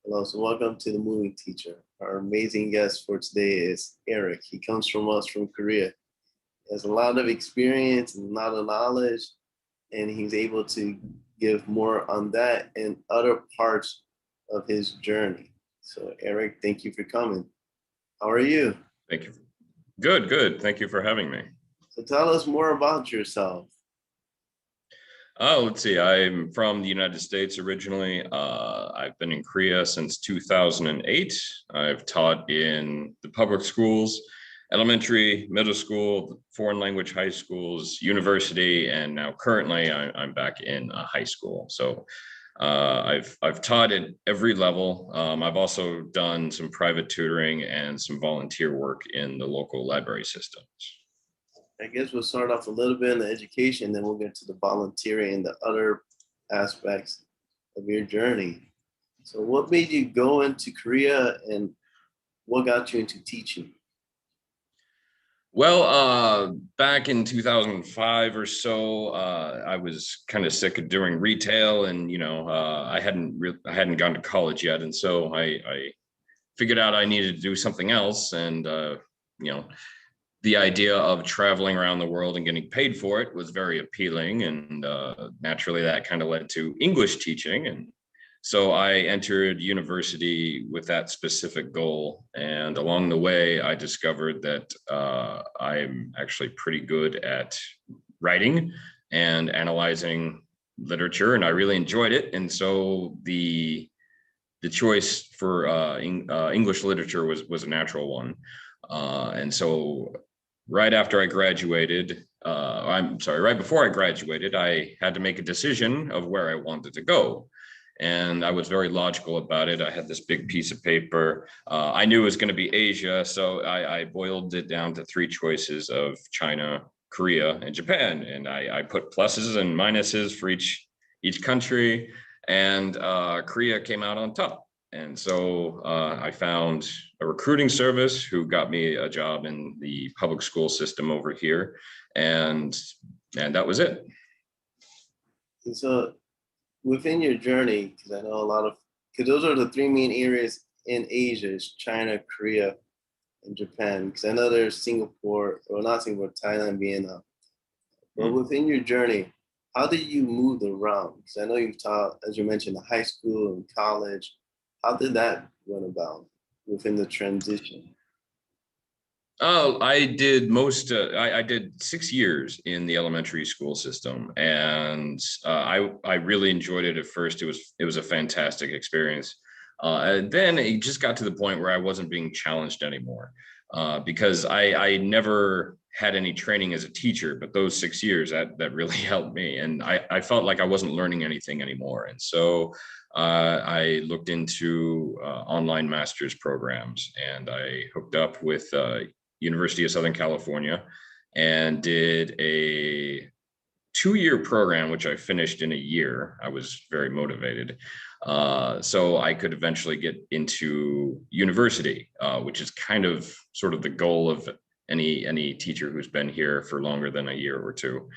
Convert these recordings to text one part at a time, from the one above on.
Hello, so welcome to the Moving Teacher. Our amazing guest for today is Eric. He comes from Korea. He has a lot of experience and a lot of knowledge, and he's able to give more on that and other parts of his journey. So Eric, thank you for coming. How are you? Thank you. Good, good. Thank you for having me. So tell us more about yourself. Let's see. I'm from the United States originally. I've been in Korea since 2008. I've taught in the public schools, elementary, middle school, foreign language high schools, university, and now currently I'm back in high school. So I've taught at every level. I've also done some private tutoring and some volunteer work in the local library systems. I guess we'll start off a little bit in the education, then we'll get to the volunteering and the other aspects of your journey. So what made you go into Korea and what got you into teaching? Well, back in 2005 or so, I was kind of sick of doing retail, and I hadn't gone to college yet, and so I figured out I needed to do something else, and the idea of traveling around the world and getting paid for it was very appealing, and naturally that kind of led to English teaching, and so I entered university with that specific goal. And along the way, I discovered that I'm actually pretty good at writing and analyzing literature, and I really enjoyed it. And so the choice for English literature was a natural one. And so right after I graduated, right before I graduated, I had to make a decision of where I wanted to go. And I was very logical about it. I had this big piece of paper. I knew it was going to be Asia, so I boiled it down to three choices of China, Korea, and Japan. And I put pluses and minuses for each country, and Korea came out on top. And so I found a recruiting service who got me a job in the public school system over here, and that was it. And so within your journey, because I know because those are the three main areas in Asia, is China, Korea, and Japan. Because I know there's Singapore, or not Singapore, Thailand, Vietnam. But within your journey, how did you move around? Because I know you've taught, as you mentioned, high school and college. How did that run about within the transition? Oh, I did I did 6 years in the elementary school system, and I really enjoyed it at first. It was a fantastic experience. And then it just got to the point where I wasn't being challenged anymore, because I never had any training as a teacher, but those 6 years that really helped me, and I felt like I wasn't learning anything anymore. And so I looked into online master's programs, and I hooked up with University of Southern California and did a 2-year program, which I finished in a year. I was very motivated. So I could eventually get into university, which is kind of sort of the goal of any teacher who's been here for longer than a year or two.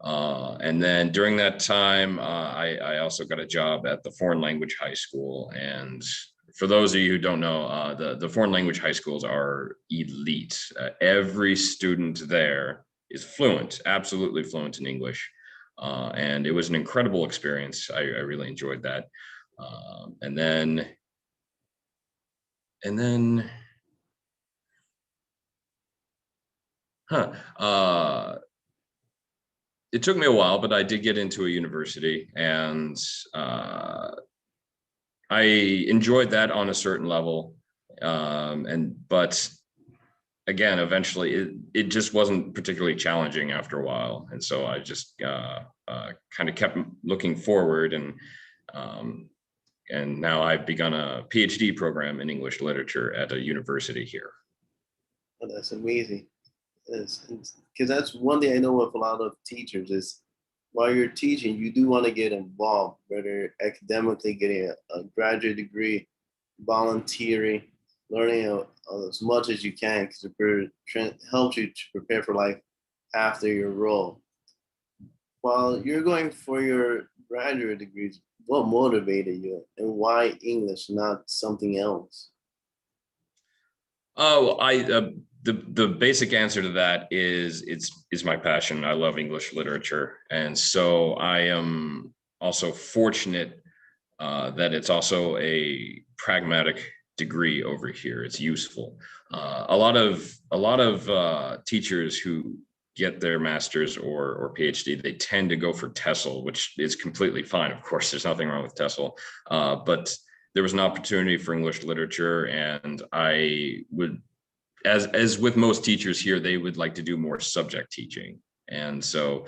And then during that time, I also got a job at the foreign language high school. And for those of you who don't know, the foreign language high schools are elite. Every student there is fluent, absolutely fluent in English. And it was an incredible experience. I really enjoyed that. And then it took me a while, but I did get into a university, and I enjoyed that on a certain level. But again, eventually it just wasn't particularly challenging after a while. And so I just kind of kept looking forward, and now I've begun a PhD program in English literature at a university here. Oh, that's amazing. Because that's one thing I know with a lot of teachers is while you're teaching, you do want to get involved, whether academically getting a graduate degree, volunteering, learning as much as you can, because it helps you to prepare for life after your role. While you're going for your graduate degrees, what motivated you and why English, not something else? Oh, the basic answer to that is it's my passion. I love English literature, and so I am also fortunate that it's also a pragmatic degree over here. It's useful. A lot of teachers who get their master's or PhD, they tend to go for TESOL, which is completely fine. Of course, there's nothing wrong with TESOL, but there was an opportunity for English literature, and I would, as with most teachers here, they would like to do more subject teaching. And so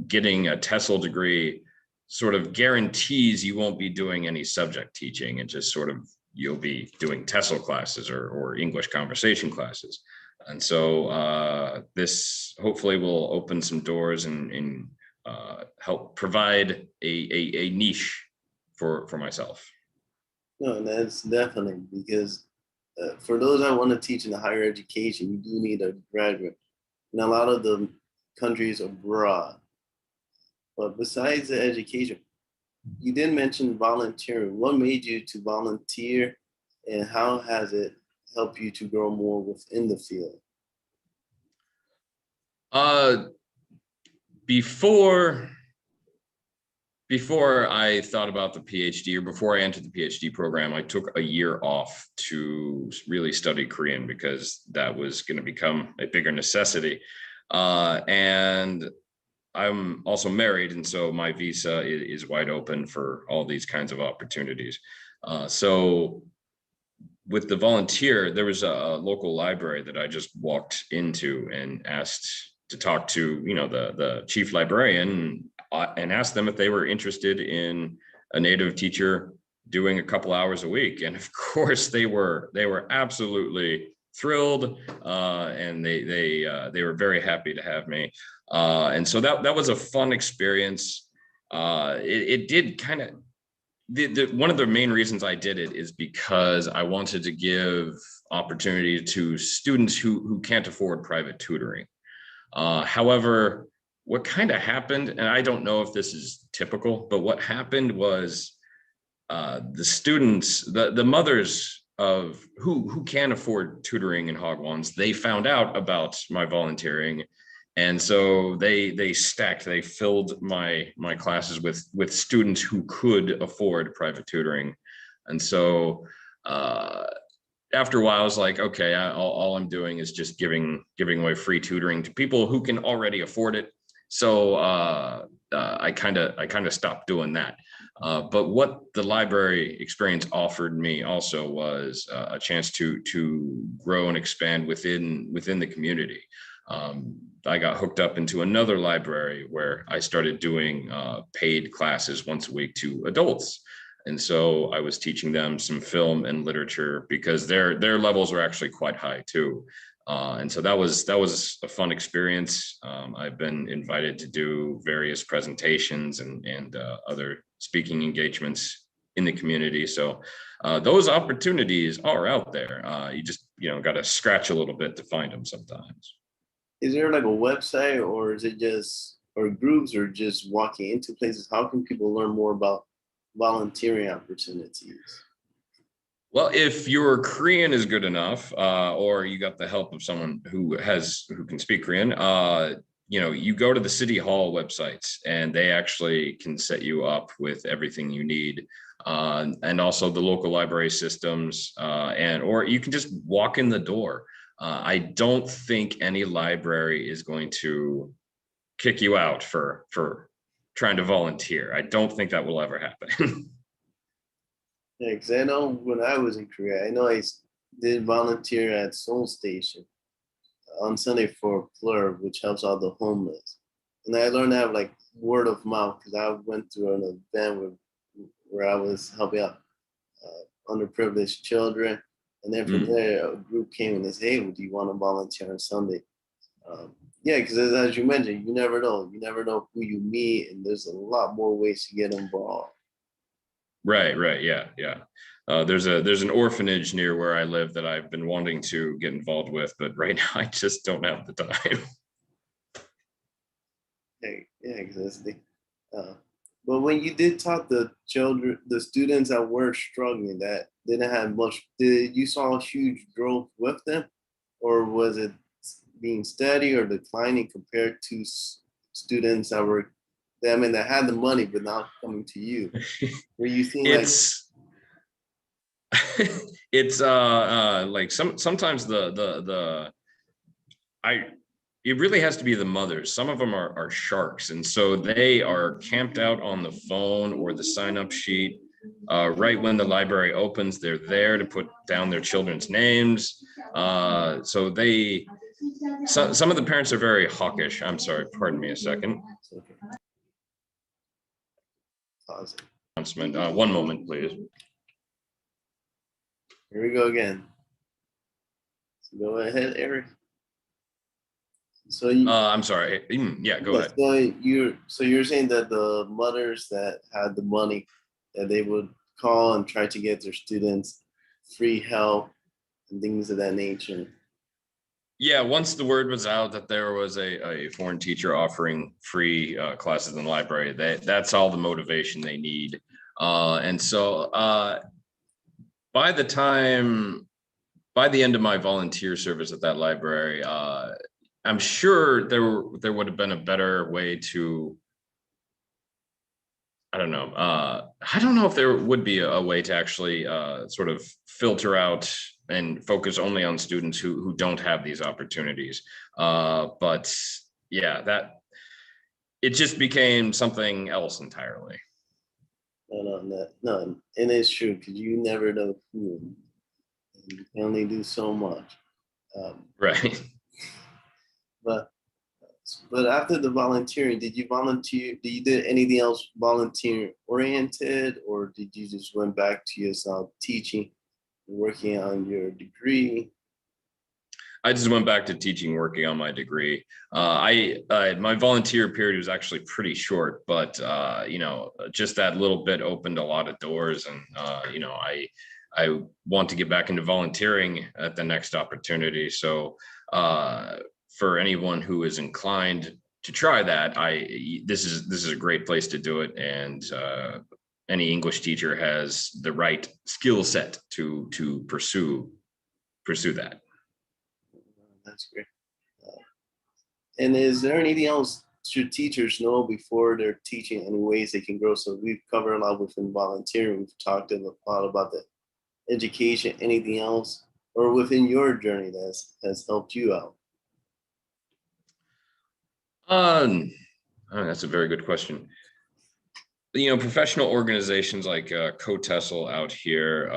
getting a TESOL degree sort of guarantees you won't be doing any subject teaching, and just sort of you'll be doing TESOL classes or English conversation classes. And so this hopefully will open some doors and help provide a niche for myself. No, that's definitely because for those that want to teach in the higher education, you do need a graduate. In a lot of the countries abroad. But besides the education, you did mention volunteering. What made you to volunteer, and how has it helped you to grow more within the field? Before I thought about the PhD, or before I entered the PhD program, I took a year off to really study Korean because that was going to become a bigger necessity. And I'm also married, and so my visa is wide open for all these kinds of opportunities. So with the volunteer, there was a local library that I just walked into and asked to talk to, the chief librarian, and asked them if they were interested in a native teacher doing a couple hours a week. And of course they were absolutely thrilled, and they were very happy to have me. And so that was a fun experience. It did kind of, one of the main reasons I did it is because I wanted to give opportunity to students who can't afford private tutoring. However, what kind of happened, and I don't know if this is typical, but what happened was the students, the mothers of who can afford tutoring in Hagwons, they found out about my volunteering, and so they filled my classes with students who could afford private tutoring. And so after a while, I was like, okay, all I'm doing is just giving away free tutoring to people who can already afford it. So I kind of stopped doing that. But what the library experience offered me also was a chance to grow and expand within the community. I got hooked up into another library where I started doing paid classes once a week to adults. And so I was teaching them some film and literature because their levels are actually quite high too. And so that was a fun experience. I've been invited to do various presentations and other speaking engagements in the community. So those opportunities are out there. You just got to scratch a little bit to find them sometimes. Is there like a website, or is it just, or groups, or just walking into places? How can people learn more about volunteering opportunities? Well, if your Korean is good enough, or you got the help of someone who can speak Korean, you go to the city hall websites, and they actually can set you up with everything you need, and also the local library systems, or you can just walk in the door. I don't think any library is going to kick you out for trying to volunteer. I don't think that will ever happen. Yeah, because I know when I was in Korea, I know I did volunteer at Seoul Station on Sunday for Plur, which helps out the homeless. And I learned to have like word of mouth because I went through an event where I was helping out underprivileged children. And then from there, a group came and they said, hey, do you want to volunteer on Sunday? Yeah, because as you mentioned, you never know. You never know who you meet, and there's a lot more ways to get involved. Right, yeah. There's an orphanage near where I live that I've been wanting to get involved with, but right now I just don't have the time. Yeah, exactly. But when you did taught the children, the students that were struggling, that didn't have much, did you saw a huge growth with them, or was it being steady or declining compared to students that were, I mean, that had the money but not coming to you? Were you seeing like It's it's like sometimes the I it really has to be the mothers. Some of them are sharks, and so they are camped out on the phone or the sign-up sheet. Right when the library opens, they're there to put down their children's names. So some of the parents are very hawkish. I'm sorry, pardon me a second. Announcement. One moment, please. Here we go again. So go ahead, Eric. So you, I'm sorry. Yeah, go ahead. So you're saying that the mothers that had the money, that they would call and try to get their students free help and things of that nature. Yeah, once the word was out that there was a foreign teacher offering free classes in the library, that's all the motivation they need. And so by the end of my volunteer service at that library, I'm sure there would have been a better way to, I don't know. I don't know if there would be a way to actually sort of filter out and focus only on students who don't have these opportunities. But yeah, that it just became something else entirely. No, and it's true because you never know who. You can only do so much. Right. But after the volunteering, did you volunteer? Did you do anything else volunteer oriented, or did you just went back to yourself teaching, working on your degree? I just went back to teaching, working on my degree. My volunteer period was actually pretty short, but just that little bit opened a lot of doors, and I want to get back into volunteering at the next opportunity. So for anyone who is inclined to try that, this is a great place to do it, and any English teacher has the right skill set to pursue that. That's great. And is there anything else should teachers know before they're teaching, any ways they can grow? So we've covered a lot within volunteering. We've talked a lot about the education. Anything else, or within your journey that has helped you out? That's a very good question. Professional organizations like TESOL out here,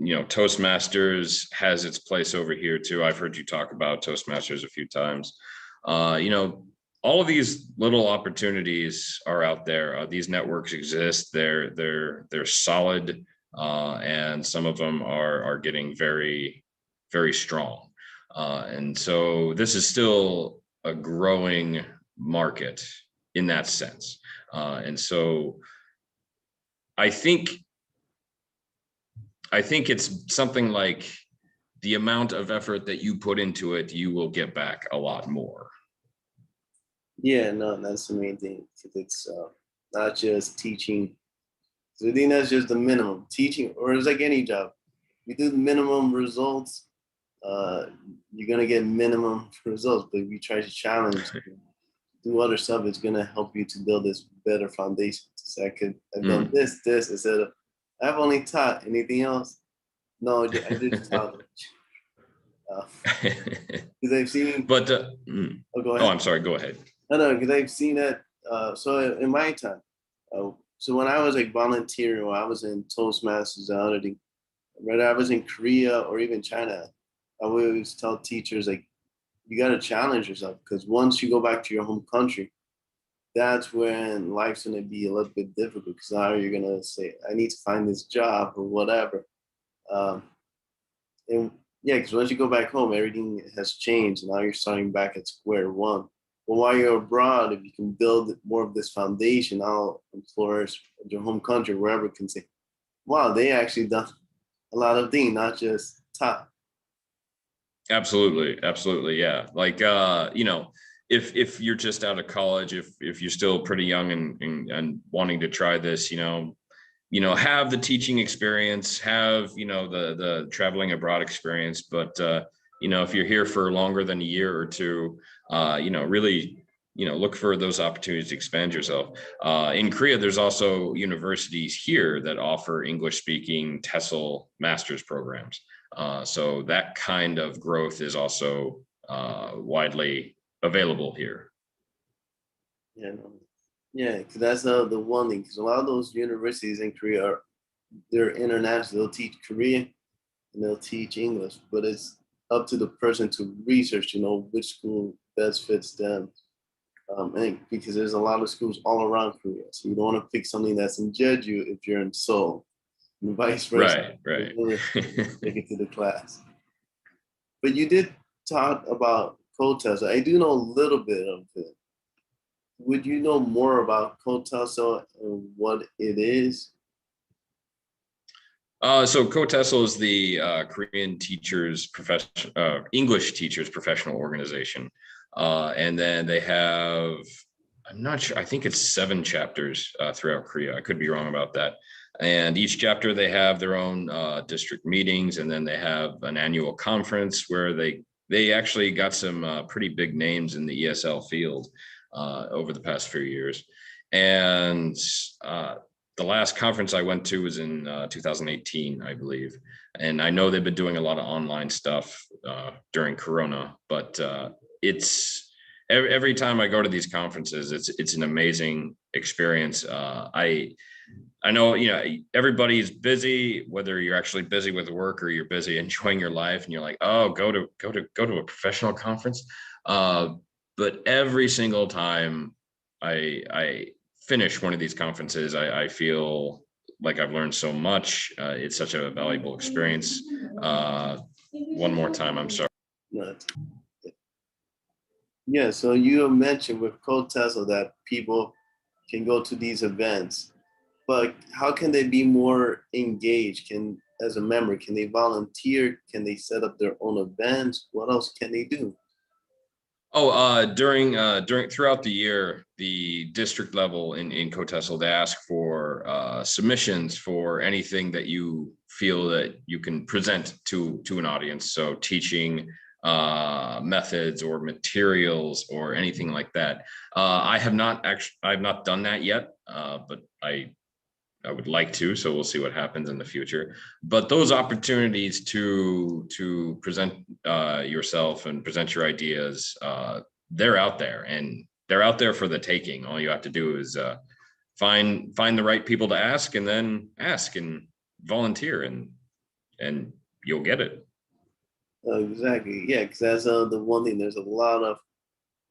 Toastmasters has its place over here too. I've heard you talk about Toastmasters a few times. All of these little opportunities are out there. These networks exist. They're solid, and some of them are getting very, very strong. And so this is still a growing market in that sense. And so I think it's something like the amount of effort that you put into it, you will get back a lot more. Yeah, no, that's the main thing. It's not just teaching. So I think that's just the minimum teaching, or it's like any job. You do the minimum results, you're gonna get minimum results. But if you try to challenge, do other stuff, it's gonna help you to build this better foundation. So I've done this instead of I've only taught. Anything else? No, I just taught. Because I've seen. But go ahead. I'm sorry. Go ahead. No, because I've seen that. So in my time, so when I was like volunteering, when I was in Toastmasters and other things, whether I was in Korea or even China, I would always tell teachers like, you got to challenge yourself, because once you go back to your home country, that's when life's going to be a little bit difficult, because now you're going to say, I need to find this job or whatever. And yeah, because once you go back home, everything has changed. Now you're starting back at square one. But while you're abroad, if you can build more of this foundation, now employers at your home country, wherever, can say, wow, they actually done a lot of things, not just taught. Absolutely. Yeah. Like, if you're just out of college, if you're still pretty young and wanting to try this, have the teaching experience, have, the traveling abroad experience, but, if you're here for longer than a year or two, really, look for those opportunities to expand yourself. In Korea, there's also universities here that offer English speaking TESOL master's programs. So that kind of growth is also widely available here. Yeah, no. Yeah, because that's the one thing. Because a lot of those universities in Korea they're international. They'll teach Korean and they'll teach English, but it's up to the person to research, which school best fits them. And because there's a lot of schools all around Korea, so you don't want to pick something that's in Jeju if you're in Seoul, and vice versa. Right. Take it to the class. But you did talk about TESOL. I do know a little bit of it. Would you know more about TESOL and what it is? So TESOL is the Korean English teachers professional organization. And then they have, I'm not sure, I think it's 7 chapters throughout Korea. I could be wrong about that. And each chapter, they have their own district meetings, and then they have an annual conference where they actually got some pretty big names in the ESL field over the past few years. And the last conference I went to was in 2018, I believe. And I know they've been doing a lot of online stuff during Corona, but it's every time I go to these conferences, it's an amazing experience. I know, everybody's busy, whether you're actually busy with work or you're busy enjoying your life, and you're like, oh, go to a professional conference. But every single time I finish one of these conferences, I feel like I've learned so much. It's such a valuable experience. One more time, I'm sorry. Yeah, so you mentioned with TESOL that people can go to these events, but how can they be more engaged? As a member, can they volunteer? Can they set up their own events? What else can they do? During throughout the year, the district level in TESOL, they ask for submissions for anything that you feel that you can present to an audience. So teaching methods or materials or anything like that. I have not done that yet, but I would like to, so we'll see what happens in the future. But those opportunities to present yourself and present your ideas, they're out there, and they're out there for the taking. All you have to do is find the right people to ask, and then ask and volunteer, and you'll get it. Exactly, yeah, because that's the one thing. There's a lot of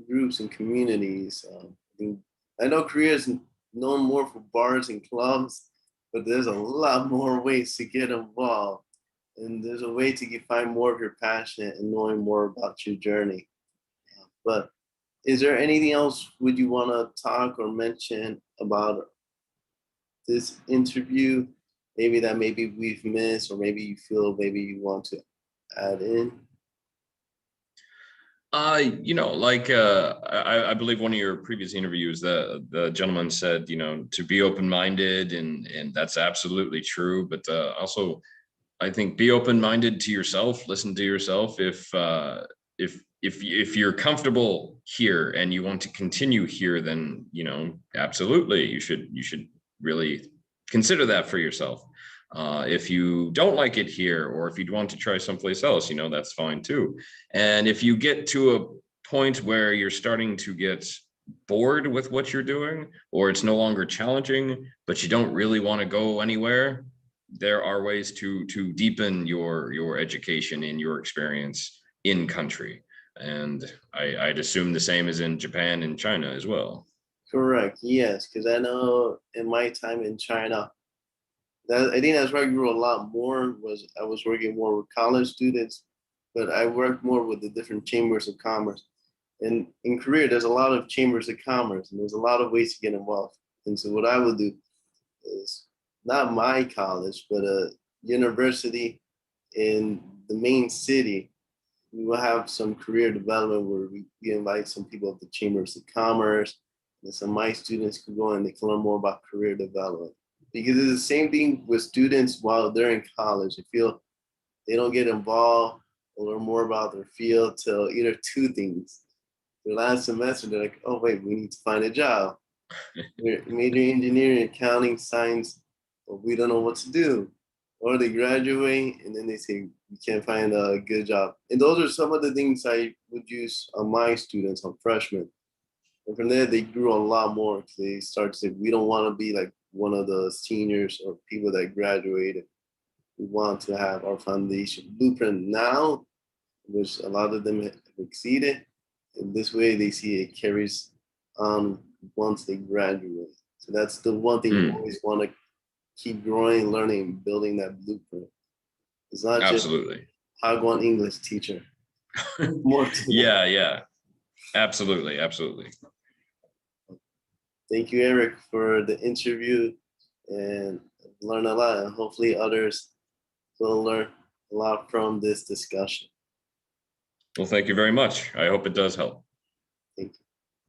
groups and communities. I know Korea is known more for bars and clubs, but there's a lot more ways to get involved, and there's a way to find more of your passion and knowing more about your journey. But is there anything else would you want to talk or mention about this interview? Maybe we've missed, or maybe you feel maybe you want to add in? I believe one of your previous interviews, the gentleman said, to be open-minded, and that's absolutely true. But also, I think be open-minded to yourself. Listen to yourself. If you're comfortable here and you want to continue here, then absolutely you should really consider that for yourself. If you don't like it here, or if you'd want to try someplace else, that's fine too. And if you get to a point where you're starting to get bored with what you're doing, or it's no longer challenging, but you don't really want to go anywhere, there are ways to deepen your education and your experience in country. And I'd assume the same is in Japan and China as well. Correct. Yes, because I know in my time in China, I think that's where I grew a lot more. I was working more with college students, but I worked more with the different chambers of commerce. And in Korea, there's a lot of chambers of commerce, and there's a lot of ways to get involved. And so what I would do is not my college, but a university in the main city. we will have some career development where we invite some people of the chambers of commerce, and some of my students could go and they can learn more about career development. Because it's the same thing with students while they're in college. I feel they don't get involved or learn more about their field till either two things. The last semester, they're like, oh wait, we need to find a job. We're majoring in engineering, accounting, science, but we don't know what to do. Or they graduate and then they say, we can't find a good job. And those are some of the things I would use on my students, on freshmen. And from there, they grew a lot more. They start to say, we don't want to be like one of the seniors or people that graduated. We want to have our foundation blueprint now, which a lot of them have exceeded. And this way, they see it carries on once they graduate. So that's the one thing you always want to keep growing, learning, building that blueprint. It's not Absolutely. just Hagwon English teacher. More to Yeah, yeah. Absolutely, absolutely. Thank you, Eric, for the interview and learn a lot. And hopefully others will learn a lot from this discussion. Well, thank you very much. I hope it does help. Thank you.